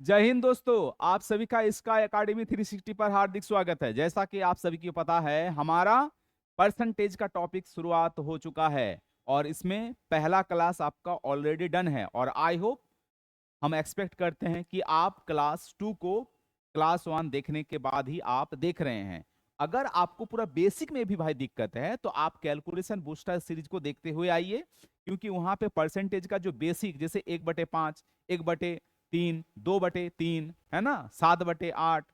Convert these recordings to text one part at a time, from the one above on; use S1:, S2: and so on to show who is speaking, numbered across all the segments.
S1: जय हिंद दोस्तों, आप सभी का इसका एकेडमी 360 पर हार्दिक स्वागत है। जैसा कि आप सभी को पता है, हमारा परसेंटेज का टॉपिक शुरुआत हो चुका है और इसमें पहला क्लास आपका ऑलरेडी डन है और आई होप हम एक्सपेक्ट करते हैं कि आप क्लास 2 को क्लास 1 देखने के बाद ही आप देख रहे हैं। अगर आपको पूरा बेसिक में भी भाई दिक्कत है तो आप कैलकुलेशन बूस्टर सीरीज को देखते हुए आइए, क्योंकि वहां पे परसेंटेज का जो बेसिक जैसे 1/5, 1/3, 2/3 है ना, 7/8,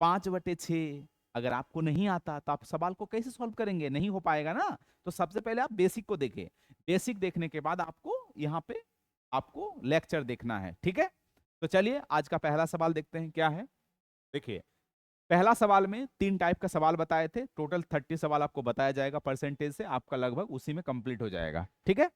S1: 5/6, अगर आपको नहीं आता तो आप सवाल को कैसे सॉल्व करेंगे? नहीं हो पाएगा ना। तो सबसे पहले आप बेसिक को देखें। बेसिक देखने के बाद आपको यहाँ पे आपको लेक्चर देखना है, ठीक है। तो चलिए आज का पहला सवाल देखते हैं क्या है। देखिए, पहला सवाल में 3 टाइप का सवाल बताए थे, टोटल 30 सवाल आपको बताया जाएगा परसेंटेज से, आपका लगभग उसी में कंप्लीट हो जाएगा, ठीक है।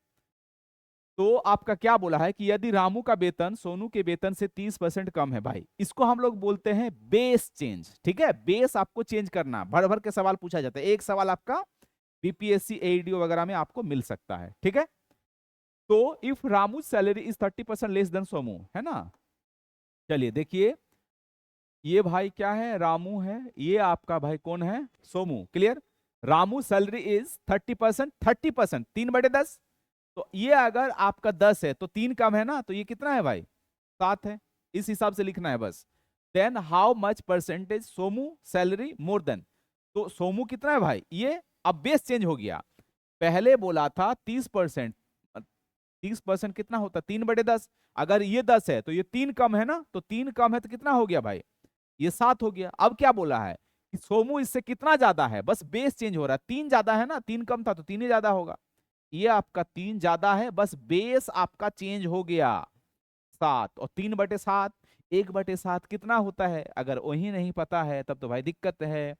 S1: तो आपका क्या बोला है कि यदि रामू का वेतन सोनू के वेतन से 30% कम है, भाई इसको हम लोग बोलते हैं बेस चेंज, ठीक है। बेस आपको चेंज करना, भर भर के सवाल पूछा जाता है, एक सवाल आपका बीपीएससी एईडी वगैरह में आपको मिल सकता है, ठीक है। तो if Ramu salary is 30% less than Somu, है ना। चलिए देखिए, ये भाई क्या है, रामू है, ये आपका भाई कौन है, Somu, clear. Ramu salary is 30%, 30% 3/10। तो ये अगर आपका 10 है तो 3 कम है ना, तो ये कितना है भाई, 7 है। इस हिसाब से लिखना है बस। Then how much percentage Somu salary more than, तो सोमू कितना है भाई, ये अब बेस चेंज हो गया। पहले बोला था 30%, 30% कितना होता है, 3/10। अगर ये 10 है तो ये 3 कम है ना, तो 3 कम है तो कितना हो गया भाई, ये 7 हो गया। अब क्या बोला है कि सोमू इससे कितना ज्यादा है, बस बेस चेंज हो रहा है, 3 ज्यादा है ना, 3 कम था तो 3 ही ज्यादा होगा। ये आपका 3 ज्यादा है, बस बेस आपका चेंज हो गया, 7। और 3/7, 1/7 कितना होता है, अगर वही नहीं पता है तब तो भाई दिक्कत है।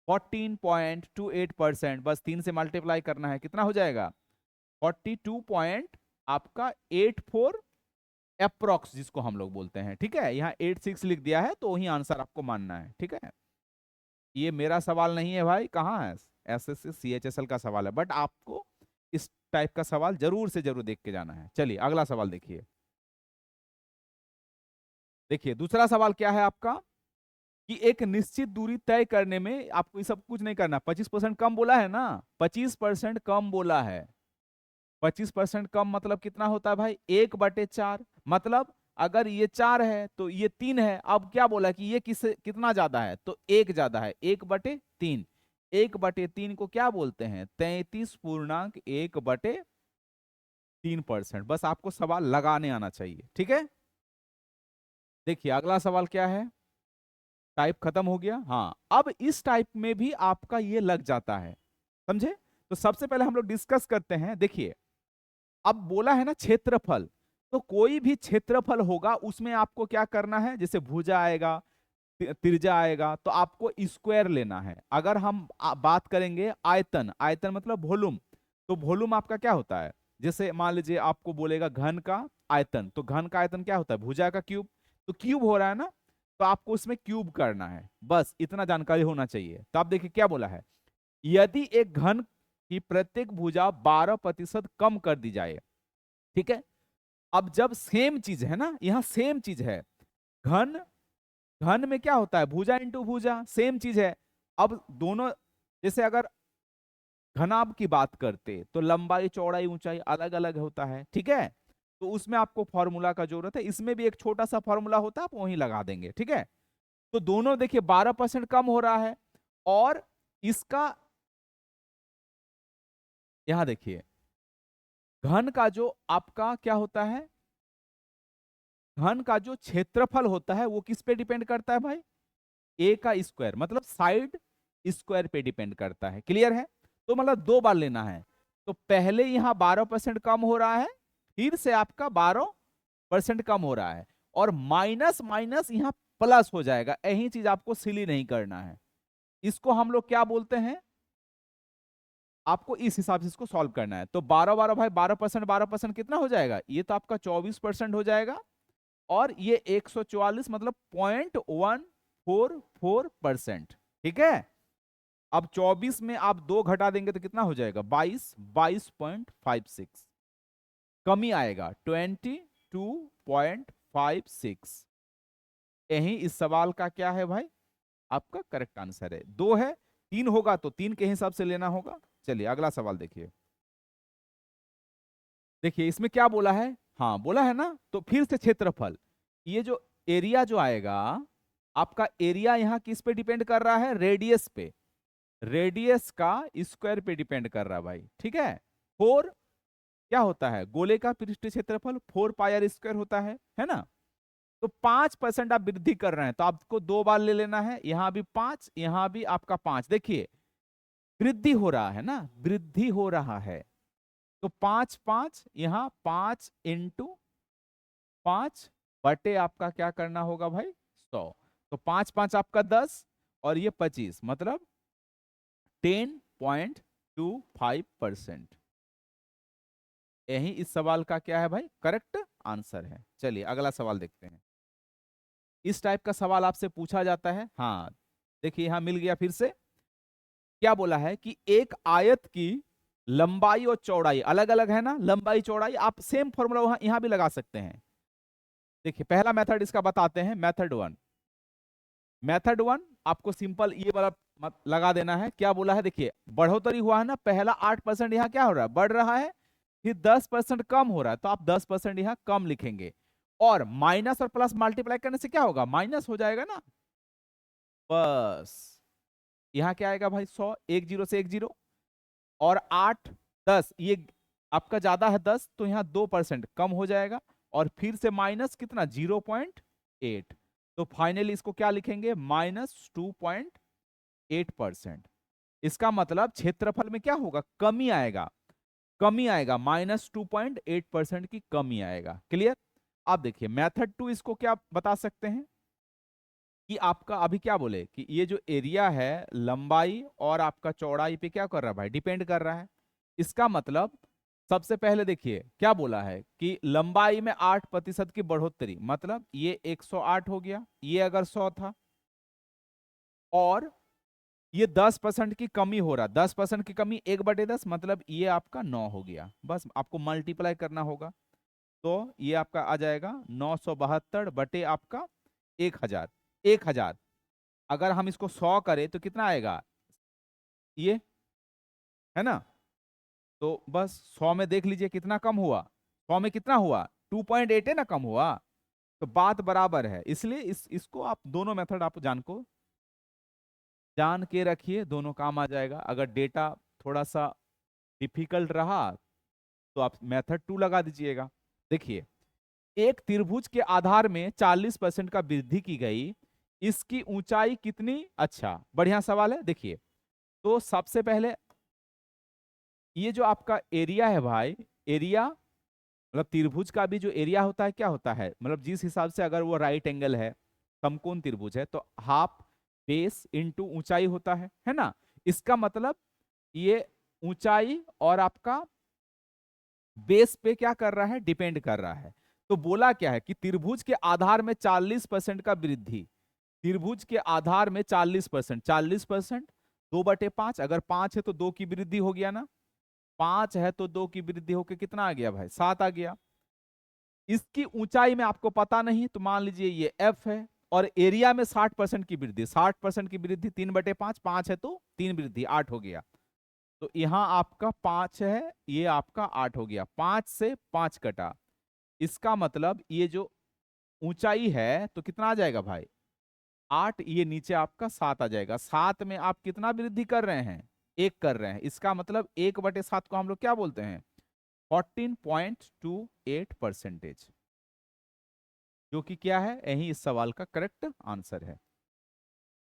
S1: 14.28%, बस 3 से मल्टीप्लाई करना है, कितना हो जाएगा, 42 पॉइंट आपका 84 अप्रोक्स, जिसको हम लोग बोलते हैं, ठीक है। यहाँ 86 लिख दिया है तो वही आंसर आपको मानना है, ठीक है। ये मेरा सवाल नहीं है भाई, कहाँ है, एसएससी सीएचएसएल का सवाल है, बट आपको इस टाइप का सवाल जरूर से जरूर देख के जाना है। चलिए अगला सवाल देखिए। देखिए दूसरा सवाल क्या है आपका, कि एक निश्चित दूरी तय करने में आपको ये सब कुछ नहीं करना। 25% कम बोला है ना, 25% कम बोला है। 25% कम मतलब कितना होता है भाई, 1/4। मतलब अगर ये 4 है तो ये 3 है। अब क्या बोला कि ये कितना ज्यादा है, तो 1 ज्यादा है, 1/3। 1/3 को क्या बोलते हैं, 33.1/3%। बस आपको सवाल लगाने आना चाहिए, ठीक है। देखिए अगला सवाल क्या है, टाइप खत्म हो गया, हाँ। अब इस टाइप में भी आपका ये लग जाता है, समझे। तो सबसे पहले हम लोग डिस्कस करते हैं। देखिए, अब बोला है ना क्षेत्रफल, तो कोई भी क्षेत्रफल होगा उसमें आपको क्या करना है, जैसे भुजा आएगा, त्रिज्या आएगा, तो आपको स्क्वायर लेना है। अगर हम बात करेंगे आयतन, आयतन मतलब वॉल्यूम, तो वॉल्यूम आपका क्या होता है, जैसे मान लीजिए आपको बोलेगा घन का आयतन, तो घन का आयतन क्या होता है, भुजा का क्यूब। तो क्यूब हो रहा है ना, तो आपको उसमें क्यूब करना है, बस इतना जानकारी होना चाहिए। तो आप देखिए क्या बोला है, यदि एक घन की प्रत्येक भुजा 12% कम कर दी जाए, ठीक है। अब जब सेम चीज है ना, यहां सेम चीज है, घन, घन में क्या होता है, भुजा इंटू भुजा, सेम चीज है। अब दोनों, जैसे अगर घनाभ की बात करते तो लंबाई चौड़ाई ऊंचाई अलग अलग होता है, ठीक है। तो उसमें आपको फॉर्मूला का जरूरत है, इसमें भी एक छोटा सा फॉर्मूला होता है, आप वहीं लगा देंगे, ठीक है। तो दोनों देखिए 12% कम हो रहा है, और इसका यहां देखिए, घन का जो आपका क्या होता है, घन का जो क्षेत्रफल होता है वो किस पे डिपेंड करता है भाई, ए का स्क्वायर, मतलब साइड स्क्वायर पे डिपेंड करता है, क्लियर है। तो मतलब 2 बार लेना है। तो पहले यहां 12% कम हो रहा है, फिर से आपका 12% कम हो रहा है, और माइनस माइनस यहां प्लस हो जाएगा। यही चीज आपको सिली नहीं करना है। इसको हम लोग क्या बोलते हैं, आपको इस हिसाब से इसको सॉल्व करना है। तो 12 12 भाई 12%, 12% कितना हो जाएगा, ये तो आपका 24% हो जाएगा। और ये 144 मतलब 0.144%, ठीक है। अब 24 में आप 2 घटा देंगे तो कितना हो जाएगा, 22.56, कमी आएगा 22.56। यही इस सवाल का क्या है भाई, आपका करेक्ट आंसर है। 2 है, 3 होगा तो 3 के हिसाब से लेना होगा। चलिए अगला सवाल देखिए। देखिए इसमें क्या बोला है, हाँ बोला है ना, तो फिर से क्षेत्रफल, ये जो एरिया जो आएगा, आपका एरिया यहाँ किस पे डिपेंड कर रहा है, रेडियस पे, रेडियस का स्क्वायर पे डिपेंड कर रहा है भाई, ठीक है। 4 क्या होता है, गोले का पृष्ठीय क्षेत्रफल 4 पाई आर स्क्वायर होता है ना। तो 5% आप वृद्धि कर रहे हैं तो आपको 2 बार ले लेना है, यहां भी 5, यहां भी आपका 5। देखिए वृद्धि हो रहा है ना, वृद्धि हो रहा है, तो 5 5 यहां 5 इंटू 5 बटे आपका क्या करना होगा भाई 100। तो 5 5 आपका 10 और ये 25 मतलब 10.25%। यही इस सवाल का क्या है भाई, करेक्ट आंसर है। चलिए अगला सवाल देखते हैं। इस टाइप का सवाल आपसे पूछा जाता है, हाँ देखिए यहां मिल गया फिर से। क्या बोला है कि एक आयत की लंबाई और चौड़ाई अलग अलग है ना, लंबाई चौड़ाई आप सेम फॉर्मूला यहां भी लगा सकते हैं। देखिए पहला मेथड इसका बताते हैं, मेथड 1 आपको सिंपल ये वाला लगा देना है। क्या बोला है, देखिए बढ़ोतरी हुआ है ना, पहला 8% यहां क्या हो रहा है, बढ़ रहा है, फिर 10% कम हो रहा है, तो आप 10% यहां कम लिखेंगे, और माइनस और प्लस मल्टीप्लाई करने से क्या होगा, माइनस हो जाएगा ना, बस यहां क्या आएगा भाई 100, एक जीरो से एक जीरो, और 8 10 ये आपका ज्यादा है 10, तो यहाँ 2% कम हो जाएगा, और फिर से माइनस कितना 0.8, तो फाइनली इसको क्या लिखेंगे, -2.8%। इसका मतलब क्षेत्रफल में क्या होगा, कमी आएगा, कमी आएगा, -2.8% की कमी आएगा। क्लियर। आप देखिए मेथड 2 इसको क्या बता सकते हैं कि आपका अभी क्या बोले कि ये जो एरिया है लंबाई और आपका चौड़ाई पे क्या कर रहा है भाई, डिपेंड कर रहा है। इसका मतलब सबसे पहले देखिए क्या बोला है कि लंबाई में 8% की बढ़ोतरी, मतलब ये 108 हो गया, ये अगर 100 था, और ये 10% की कमी हो रहा, 10% की कमी 1/10 मतलब ये आपका 9 हो गया, बस आपको मल्टीप्लाई करना होगा, तो ये आपका आ जाएगा 972 बटे आपका 1000। 1000 अगर हम इसको 100 करें तो कितना आएगा, ये है ना, तो बस 100 में देख लीजिए कितना कम हुआ, 100 में कितना हुआ 2.8 है ना कम हुआ, तो बात बराबर है। इसलिए इसको आप दोनों मेथड आप जान के रखिए, दोनों काम आ जाएगा। अगर डेटा थोड़ा सा डिफिकल्ट रहा तो आप मेथड 2 लगा दीजिएगा। देखिए एक त्रिभुज के आधार में 40% का वृद्धि की गई, इसकी ऊंचाई कितनी, अच्छा बढ़िया सवाल है। देखिए तो सबसे पहले ये जो आपका एरिया है भाई, एरिया मतलब त्रिभुज का भी जो एरिया होता है क्या होता है, मतलब जिस हिसाब से अगर वो राइट एंगल है, समकोण त्रिभुज है, तो हाफ बेस इंटू ऊंचाई होता है ना। इसका मतलब ये ऊंचाई और आपका बेस पे क्या कर रहा है, डिपेंड कर रहा है। तो बोला क्या है कि त्रिभुज के आधार में 40% का वृद्धि, त्रिभुज के आधार में 40%, 40% 2/5, अगर 5 है तो 2 की वृद्धि हो गया ना, 5 है तो 2 की वृद्धि होकर कितना आ गया भाई 7 आ गया। इसकी ऊंचाई में आपको पता नहीं, तो मान लीजिए ये एफ है, और एरिया में 60% की वृद्धि, 60% की वृद्धि 3/5, 5 है तो 3 वृद्धि 8 हो गया, तो यहां आपका 5 है, ये आपका 8 हो गया, 5 से 5 कटा, इसका मतलब ये जो ऊंचाई है तो कितना आ जाएगा भाई 8, ये नीचे आपका 7 आ जाएगा। 7 में आप कितना वृद्धि कर रहे हैं, 1 कर रहे हैं, इसका मतलब 1/7 को हम लोग क्या बोलते हैं 14.28%, जो कि क्या है, यही इस सवाल का करेक्ट आंसर है।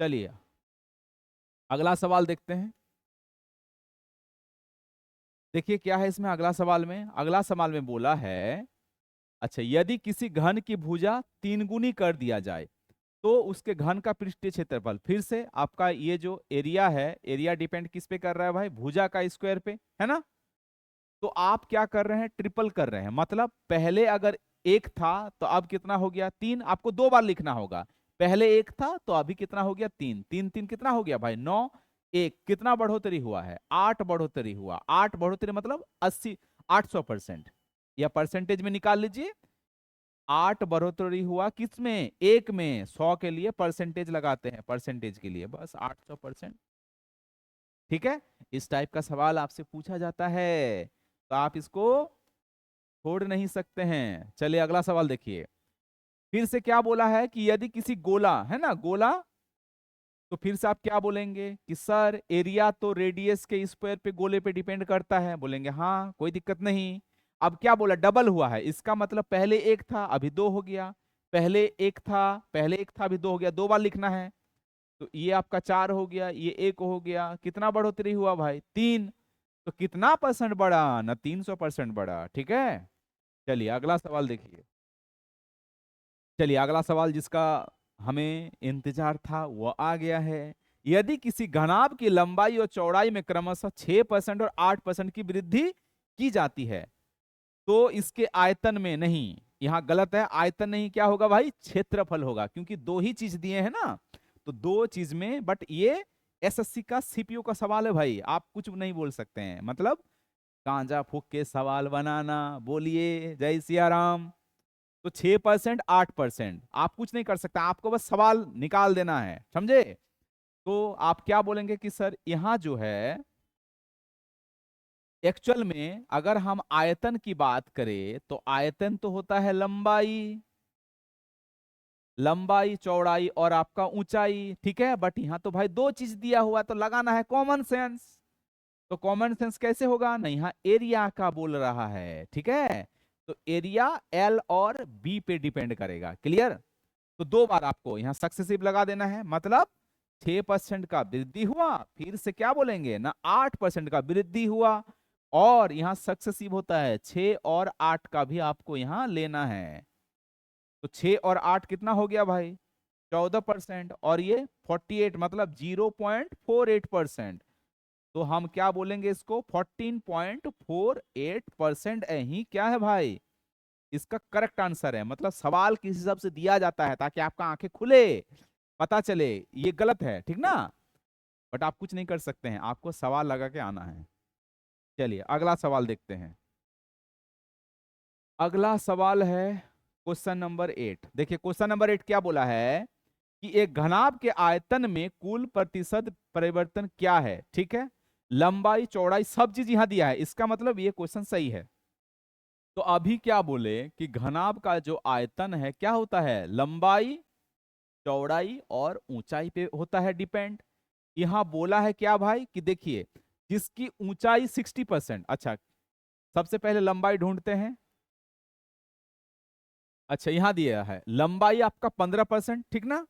S1: चलिए अगला सवाल देखते हैं। देखिए क्या है इसमें अगला सवाल में, अगला सवाल में बोला है, अच्छा यदि किसी घन की भुजा 3 गुनी कर दिया जाए तो उसके घन का पृष्ठीय क्षेत्रफल, फिर से आपका ये जो एरिया है, एरिया डिपेंड किस पे कर रहा है भाई, भुजा का स्क्वायर पे, है ना। तो आप क्या कर रहे हैं, ट्रिपल कर रहे हैं, मतलब पहले अगर 1 था तो अब कितना हो गया 3, आपको 2 बार लिखना होगा, पहले 1 था तो अभी कितना हो गया 3, 3 3 कितना हो गया भाई 9, 1 कितना बढ़ोतरी हुआ है 8 बढ़ोतरी हुआ, 8 बढ़ोतरी मतलब 80 800%, या परसेंटेज में निकाल लीजिए, 8 बढ़ोतरी हुआ किसमें, एक में। 100 के लिए परसेंटेज लगाते हैं, परसेंटेज के लिए बस 800%। ठीक है, इस टाइप का सवाल आपसे पूछा जाता है, तो आप इसको छोड़ नहीं सकते हैं। चलिए अगला सवाल देखिए। फिर से क्या बोला है कि यदि किसी गोला है ना, गोला, तो फिर से आप क्या बोलेंगे कि सर एरिया तो रेडियस के स्क्वायर पे, गोले पे डिपेंड करता है। बोलेंगे हाँ, कोई दिक्कत नहीं। अब क्या बोला, डबल हुआ है, इसका मतलब पहले एक था अभी दो हो गया, पहले एक था, पहले एक था अभी दो हो गया, दो बार लिखना है। तो ये आपका 4 हो गया, ये 1 हो गया, कितना बढ़ोतरी हुआ भाई, 3। तो कितना परसेंट बढ़ा ना, 300% बढ़ा। ठीक है, चलिए अगला सवाल देखिए। चलिए अगला सवाल जिसका हमें इंतजार था वो आ गया है। यदि किसी घनाभ की लंबाई और चौड़ाई में क्रमशः 6% और 8% की वृद्धि की जाती है, तो इसके आयतन में नहीं, यहां गलत है, आयतन नहीं, क्या होगा भाई, क्षेत्रफल होगा, क्योंकि दो ही चीज दिए हैं ना, तो दो चीज में। बट ये एसएससी का सीपीयू का सवाल है भाई, आप कुछ नहीं बोल सकते हैं, मतलब गांजा फूक के सवाल बनाना। बोलिए जय सिया राम। तो 6% 8% आप कुछ नहीं कर सकते, आपको बस सवाल निकाल देना है, समझे। तो आप क्या बोलेंगे कि सर यहां जो है एक्चुअल में अगर हम आयतन की बात करें तो आयतन तो होता है लंबाई, लंबाई चौड़ाई और आपका ऊंचाई। ठीक है, बट यहां तो भाई दो चीज दिया हुआ, तो लगाना है कॉमन सेंस। तो कॉमन सेंस कैसे होगा ना, यहाँ एरिया का बोल रहा है। ठीक है, तो एरिया एल और बी पे डिपेंड करेगा। क्लियर, तो दो बार आपको यहाँ सक्सेसिव लगा देना है, मतलब 6% का वृद्धि हुआ, फिर से क्या बोलेंगे ना 8% का वृद्धि हुआ, और यहाँ सक्सेसिव होता है 6 और 8 का भी आपको यहाँ लेना है। तो 6 और 8 कितना हो गया भाई, 14%, और ये 48 मतलब 0.48%। तो हम क्या बोलेंगे इसको, 14.48% ही क्या है भाई, इसका करेक्ट आंसर है। मतलब सवाल किस हिसाब से दिया जाता है ताकि आपका आंखें खुले, पता चले ये गलत है, ठीक ना। बट आप कुछ नहीं कर सकते हैं, आपको सवाल लगा के आना है। चलिए अगला सवाल देखते हैं। अगला सवाल है क्वेश्चन नंबर 8। देखिए क्वेश्चन नंबर 8 क्या बोला है कि एक घनाभ के आयतन में कुल प्रतिशत परिवर्तन क्या है। ठीक है, लंबाई चौड़ाई सब चीज यहां दिया है, इसका मतलब ये क्वेश्चन सही है। तो अभी क्या बोले कि घनाभ का जो आयतन है क्या होता है, लंबाई चौड़ाई और ऊंचाई पे होता है डिपेंड। यहां बोला है क्या भाई कि देखिए जिसकी ऊंचाई 60%। अच्छा, सबसे पहले लंबाई ढूंढते हैं। अच्छा, यहां दिया है लंबाई आपका 15%, ठीक ना।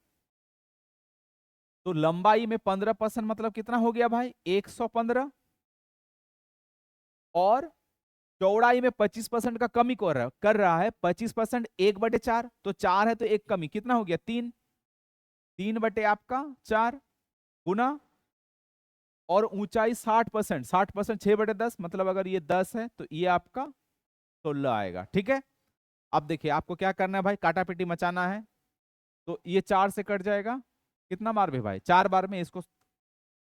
S1: तो लंबाई में 15% मतलब कितना हो गया भाई, 115। और चौड़ाई में 25% का कमी कर रहा है, 25% 1/4, तो 4 है तो एक कमी, कितना हो गया 3, 3 बटे आपका 4 गुना। और ऊंचाई 60%, 60% 6/10, मतलब अगर ये 10 है तो ये आपका 16 आएगा। ठीक है, अब देखिए आपको क्या करना है भाई, काटा पीटी मचाना है। तो ये 4 से कट जाएगा, कितना बार में भाई, 4 बार में। इसको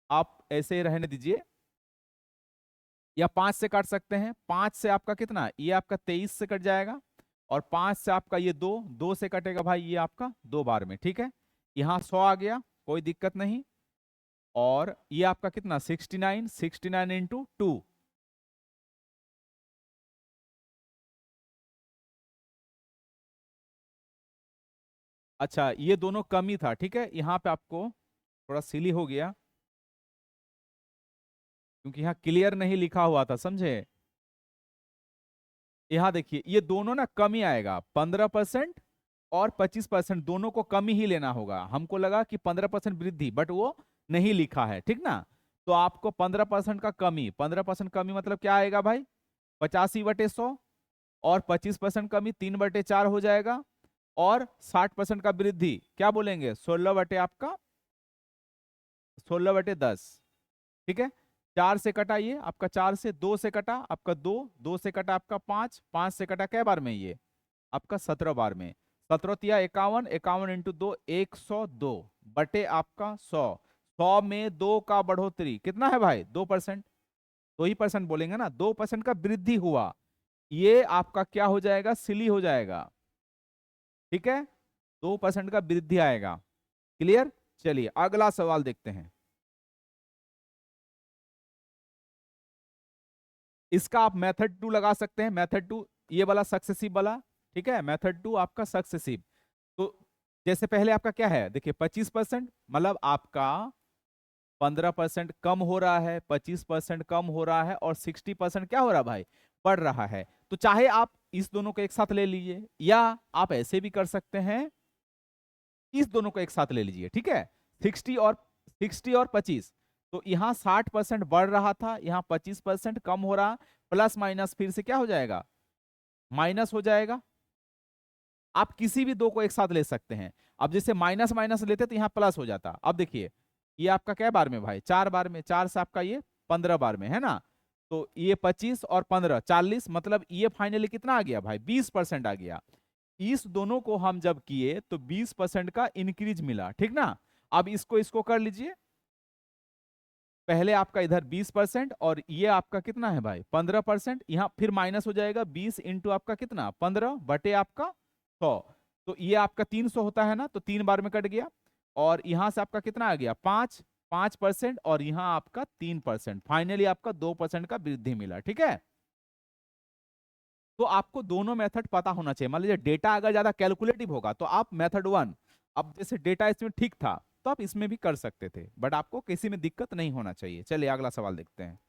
S1: आप ऐसे ही रहने दीजिए, या 5 से काट सकते हैं। 5 से आपका कितना, ये आपका 23 से कट जाएगा। और 5 से आपका ये 2, 2 से कटेगा भाई ये आपका 2 बार में। ठीक है, यहाँ 100 आ गया, कोई दिक्कत नहीं। और ये आपका कितना 69, 69 इंटू 2। अच्छा, ये दोनों कम ही था। ठीक है, यहाँ पे आपको थोड़ा सिली हो गया क्योंकि यहाँ क्लियर नहीं लिखा हुआ था, समझे। यहाँ देखिए ये दोनों ना कम ही आएगा, 15% और 25%, दोनों को कम ही लेना होगा। हमको लगा कि 15% वृद्धि, बट वो नहीं लिखा है, ठीक ना। तो आपको 15% का कमी, 15% कमी मतलब क्या आएगा भाई, 85/100। और 25% कमी 3/4 हो जाएगा। और 60% का वृद्धि क्या बोलेंगे, 16 बटे आपका 16/10। ठीक है, 4 से कटा ये आपका, 4 से 2 से कटा आपका 2, 2 से कटा आपका 5, 5 से कटा कै बार में ये आपका 17 बार में। 17 तिया 51, 51 इंटू 2 102 बटे आपका 100। 100 में 2 का बढ़ोतरी कितना है भाई, 2%। 2% बोलेंगे ना, 2% का वृद्धि हुआ, ये आपका क्या हो जाएगा, सिली हो जाएगा। ठीक है, 2% का वृद्धि आएगा। क्लियर? चलिए अगला सवाल देखते हैं। इसका आप मेथड 2 लगा सकते हैं, मेथड 2 ये वाला सक्सेसिव वाला, ठीक है, मेथड 2 आपका सक्सेसिव। तो जैसे पहले आपका क्या है, देखिए 25%, मतलब आपका 15% कम हो रहा है, 25% कम हो रहा है, और 60% क्या हो रहा है भाई, बढ़ रहा है। तो चाहे आप इस दोनों को एक साथ ले लीजिए, या आप ऐसे भी कर सकते हैं, इस दोनों को एक साथ ले लीजिए, ठीक है, 60 और 25। तो यहाँ 60% बढ़ रहा था, यहाँ 25% कम हो रहा, प्लस माइनस फिर से क्या हो जाएगा, माइनस हो जाएगा। आप किसी भी दो को एक साथ ले सकते हैं। अब जैसे माइनस माइनस लेते तो यहाँ प्लस हो जाता। अब देखिए ये आपका क्या बार में भाई, 4 बार में, 4 से आपका ये 15 बार में है ना। तो ये 25 और 15 40, मतलब ये फाइनली कितना आ गया भाई, 20% आ गया। इस दोनों को हम जब किए तो 20% का इंक्रीज मिला, ठीक ना। अब इसको इसको कर लीजिए, पहले आपका इधर 20% और ये आपका कितना है भाई 15%, यहाँ फिर माइनस हो जाएगा 20 इंटू आपका कितना 15 बटे आपका 100। तो ये आपका 300 होता है ना, तो 3 बार में कट गया, और यहां से आपका कितना आ गया 5% और यहाँ आपका 3%, फाइनली आपका 2% का वृद्धि मिला, ठीक है। तो आपको दोनों मेथड पता होना चाहिए। मान लीजिए डेटा अगर ज्यादा कैलकुलेटिव होगा तो आप मेथड 1, अब जैसे डेटा इसमें ठीक था तो आप इसमें भी कर सकते थे, बट आपको किसी में दिक्कत नहीं होना चाहिए। चलिए अगला सवाल देखते हैं।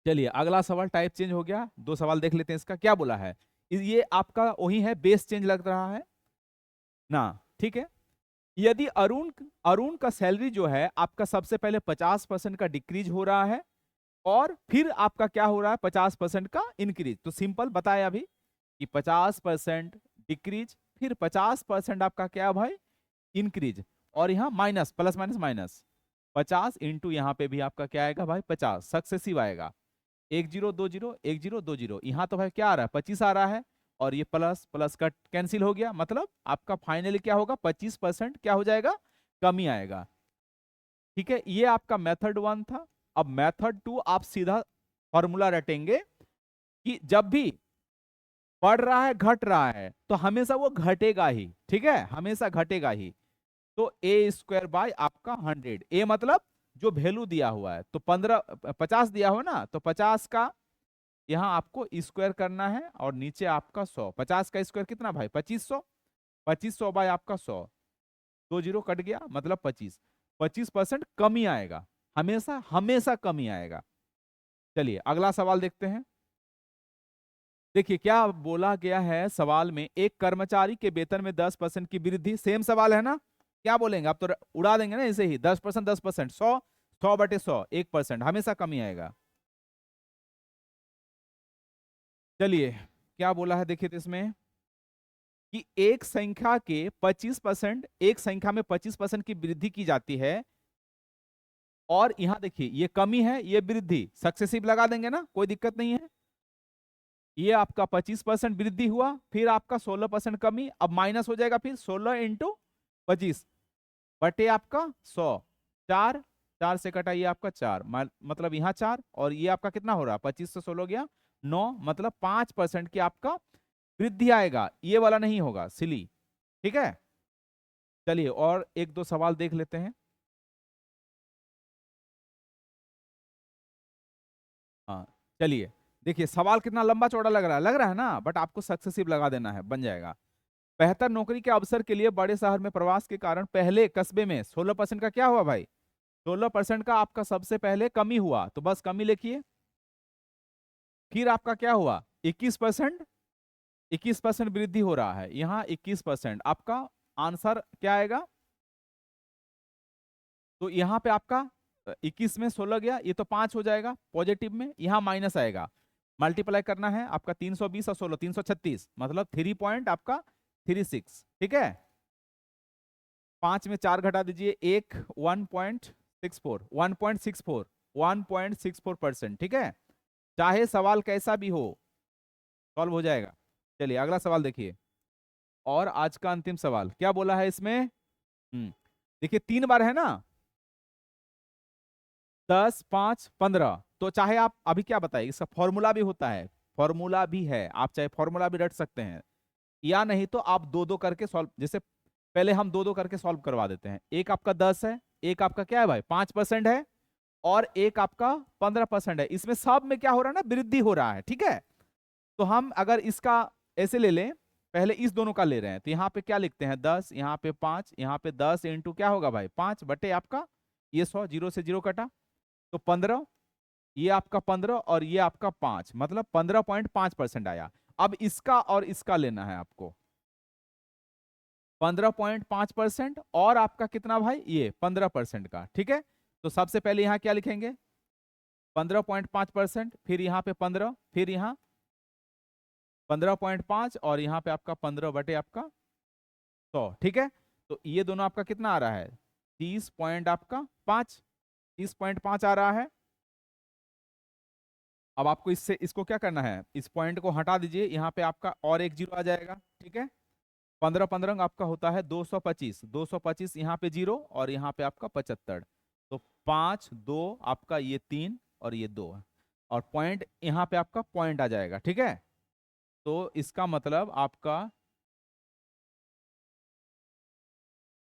S1: चलिए अगला सवाल टाइप चेंज हो गया, दो सवाल देख लेते हैं। इसका क्या बोला है, ये आपका वही है, बेस चेंज लग रहा है ना, ठीक है। यदि अरुण अरुण का सैलरी जो है आपका सबसे पहले 50% का डिक्रीज हो रहा है, और फिर आपका क्या हो रहा है 50% का इंक्रीज। तो सिंपल बताया अभी कि 50% डिक्रीज, फिर 50% आपका क्या भाई इंक्रीज, और यहाँ minus, plus minus minus 50 into यहाँ पे भी आपका क्या आएगा भाई 50 सक्सेसिव आएगा। 1020 1020, यहाँ तो भाई क्या आ रहा है 25 आ रहा है, और ये प्लस प्लस का कैंसिल हो गया, मतलब आपका फाइनली क्या होगा 25% क्या हो जाएगा, कमी आएगा। ठीक है, ये आपका मेथड 1 था। अब मेथड 2 आप सीधा फॉर्मूला रटेंगे कि जब भी बढ़ रहा है घट रहा है तो हमेशा वो घटेगा ही, ठीक है, हमेशा घटेगा ही। तो ए स्क्वायर बाय आपका 100, ए मतलब जो वैल्यू दिया हुआ है, तो 50 दिया हुआ ना, तो 50 का यहाँ आपको स्क्वायर करना है, और नीचे आपका 100, 50 का स्क्वायर कितना भाई 2500, 2500 बाय आपका 100, 2 जीरो कट गया, मतलब 25% कमी आएगा, हमेशा हमेशा कमी आएगा। चलिए अगला सवाल देखते हैं। देखिए क्या बोला गया है सवाल में, एक कर्मचारी के वेतन में 10% की वृद्धि, सेम सवाल है ना, क्या बोलेंगे आप, तो उड़ा देंगे ना इसे ही, 10%, 10%, 100 बटे 100, 1%, हमेशा कमी आएगा। चलिए क्या बोला है देखिए, तो इसमें कि एक संख्या के 25%, एक संख्या में 25% की वृद्धि की जाती है, और यहां देखिए ये कमी है ये वृद्धि, सक्सेसिव लगा देंगे ना, कोई दिक्कत नहीं है। ये आपका 25% वृद्धि हुआ, फिर आपका 16% कमी, अब माइनस हो जाएगा, फिर 16 इंटू 25 बटे आपका 100, 4, 4 से कटा ये आपका 4, मतलब यहाँ 4, और ये आपका कितना हो रहा 25 से 16 गया 9, मतलब 5% की आपका वृद्धि आएगा, ये वाला नहीं होगा सिली, ठीक है। चलिए और एक दो सवाल देख लेते हैं। हाँ चलिए, देखिए सवाल कितना लंबा चौड़ा लग रहा है ना, बट आपको सक्सेसिव लगा देना है, बन जाएगा। बेहतर नौकरी के अवसर के लिए बड़े शहर में प्रवास के कारण पहले कस्बे में 16% का क्या हुआ भाई, 16% का आपका सबसे पहले कमी हुआ, तो बस कमी लिखिए। फिर आपका क्या हुआ 21%, 21% वृद्धि हो रहा है, यहाँ 21%, आपका आंसर क्या आएगा, तो यहाँ पे आपका 21 में 16 गया, ये तो 5 हो जाएगा पॉजिटिव में, यहाँ माइनस आएगा, मल्टीप्लाई करना है आपका 320 और 16 336, मतलब 3 पॉइंट आपका 36, ठीक है। 5 में 4 घटा दीजिए, एक 1.64, 1.64, 1.64%, ठीक है। चाहे सवाल कैसा भी हो सॉल्व हो जाएगा। चलिए अगला सवाल देखिए, और आज का अंतिम सवाल क्या बोला है इसमें, देखिए 3 बार है ना, 10, 5, 15, तो चाहे आप अभी क्या बताइए, इसका फॉर्मूला भी होता है, फॉर्मूला भी है, आप चाहे फॉर्मूला भी रट सकते हैं, या नहीं तो आप दो दो करके सॉल्व, जैसे पहले हम दो दो करके सॉल्व करवा देते हैं। एक आपका 10 है, एक आपका क्या है भाई 5% है, और एक आपका 15% है। इसमें सब में क्या हो रहा है ना, वृद्धि हो रहा है, ठीक है। तो हम अगर इसका ऐसे ले लें, पहले इस दोनों का ले रहे हैं, तो यहाँ पे क्या लिखते हैं 10, यहाँ पे 5, यहाँ पे 10 इंटू क्या होगा भाई 5 बटे आपका ये 100, जीरो से जीरो कटा तो 15, ये आपका 15 और ये आपका 5, मतलब 15.5% आया। अब इसका और इसका लेना है आपको 15.5% और आपका कितना भाई ये 15% का, ठीक है। तो सबसे पहले यहां क्या लिखेंगे 15.5%, फिर यहाँ पे 15, फिर यहाँ 15.5 और यहाँ पे आपका 15 बटे आपका 100, ठीक है। तो ये दोनों आपका कितना आ रहा है 30 पॉइंट आपका 5, 30.5 आ रहा है। अब आपको इससे इसको क्या करना है, इस पॉइंट को हटा दीजिए, यहाँ पे आपका और एक जीरो आ जाएगा, ठीक है। 15 15 आपका होता है 225, 225 यहाँ पे जीरो और यहाँ पे आपका 75, तो 5 2 आपका ये 3 और ये 2 और पॉइंट यहाँ पे आपका पॉइंट आ जाएगा, ठीक है। तो इसका मतलब आपका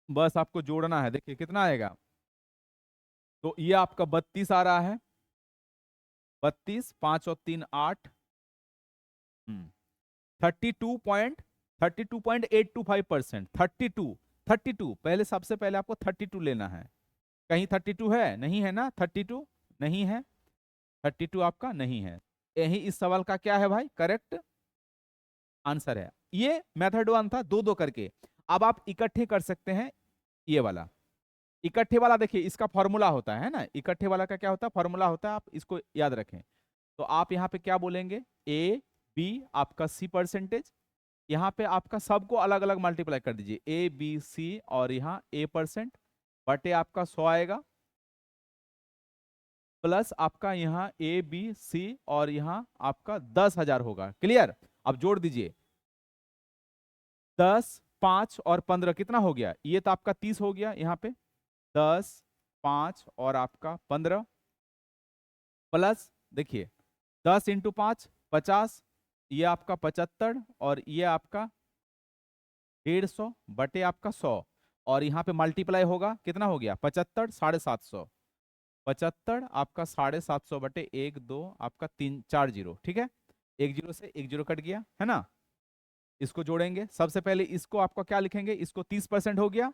S1: बस आपको जोड़ना है, देखिए कितना आएगा, तो ये आपका 32 आ रहा है, 32, 5 और 3 8, 32.825%, 32 पहले, सबसे पहले आपको 32 लेना है। कहीं 32 है, नहीं है ना, 32 नहीं है, 32 आपका नहीं है। यही इस सवाल का क्या है भाई करेक्ट आंसर है। ये मेथड 1 था, दो दो करके। अब आप इकट्ठे कर सकते हैं, ये वाला इकट्ठे वाला देखिए इसका फॉर्मूला होता है ना, इकट्ठे वाला का क्या होता है फॉर्मूला होता है, आप इसको याद रखें। तो आप यहाँ पे क्या बोलेंगे ए बी आपका सी परसेंटेज, यहाँ पे आपका सबको अलग अलग मल्टीप्लाई कर दीजिए, ए बी सी और यहाँ A% बटे आपका 100 आएगा, प्लस आपका यहाँ ए बी सी और यहाँ आपका 10,000 होगा। क्लियर, अब जोड़ दीजिए 10 5 और 15 कितना हो गया, ये तो आपका 30 हो गया, यहाँ पे 10 5 और आपका 15 प्लस देखिए 10 इंटू 5 50, ये आपका 75 और ये आपका 150 बटे आपका 100 और यहाँ पे मल्टीप्लाई होगा, कितना हो गया 75 750, 75 आपका 750 बटे 1 2 आपका 3 4 जीरो, ठीक है। एक जीरो से एक जीरो कट गया है ना। इसको जोड़ेंगे, सबसे पहले इसको आपका क्या लिखेंगे, इसको 30% हो गया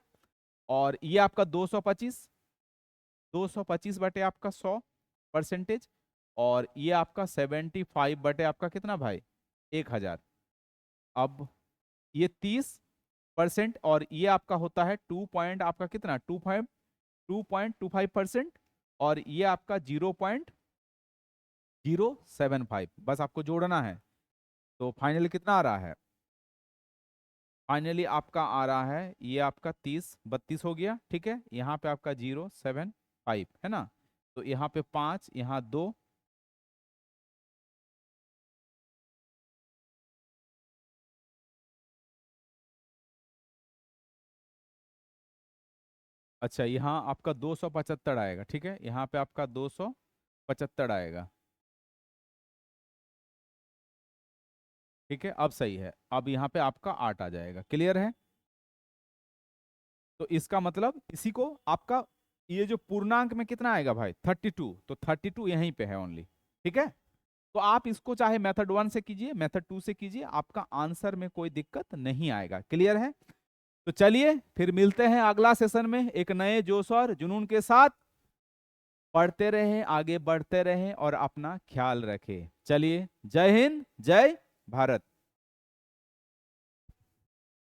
S1: और ये आपका 225 बटे आपका 100% और ये आपका 75 बटे आपका कितना भाई 1000। अब ये 30% और ये आपका होता है 2 पॉइंट आपका कितना 2.25% और ये आपका 0.075, बस आपको जोड़ना है। तो फाइनली कितना आ रहा है, फाइनली आपका आ रहा है ये आपका 32 हो गया, ठीक है। यहाँ पे आपका 0.75 है ना, तो यहाँ पे 5 यहाँ 2, अच्छा यहाँ आपका 275 आएगा, ठीक है। यहाँ पे आपका 275 आएगा, ठीक है। अब सही है, अब यहाँ पे आपका 8 आ जाएगा। क्लियर है, तो इसका मतलब इसी को आपका ये जो पूर्णांक में कितना आएगा भाई 32, तो 32 यहीं पे है ओनली, ठीक है। तो आप इसको चाहे मेथड 1 से कीजिए मेथड 2 से कीजिए, आपका आंसर में कोई दिक्कत नहीं आएगा। क्लियर है, तो चलिए फिर मिलते हैं अगला सेशन में एक नए जोश और जुनून के साथ। पढ़ते रहें, आगे बढ़ते रहें और अपना ख्याल रखें। चलिए, जय हिंद, जय भारत।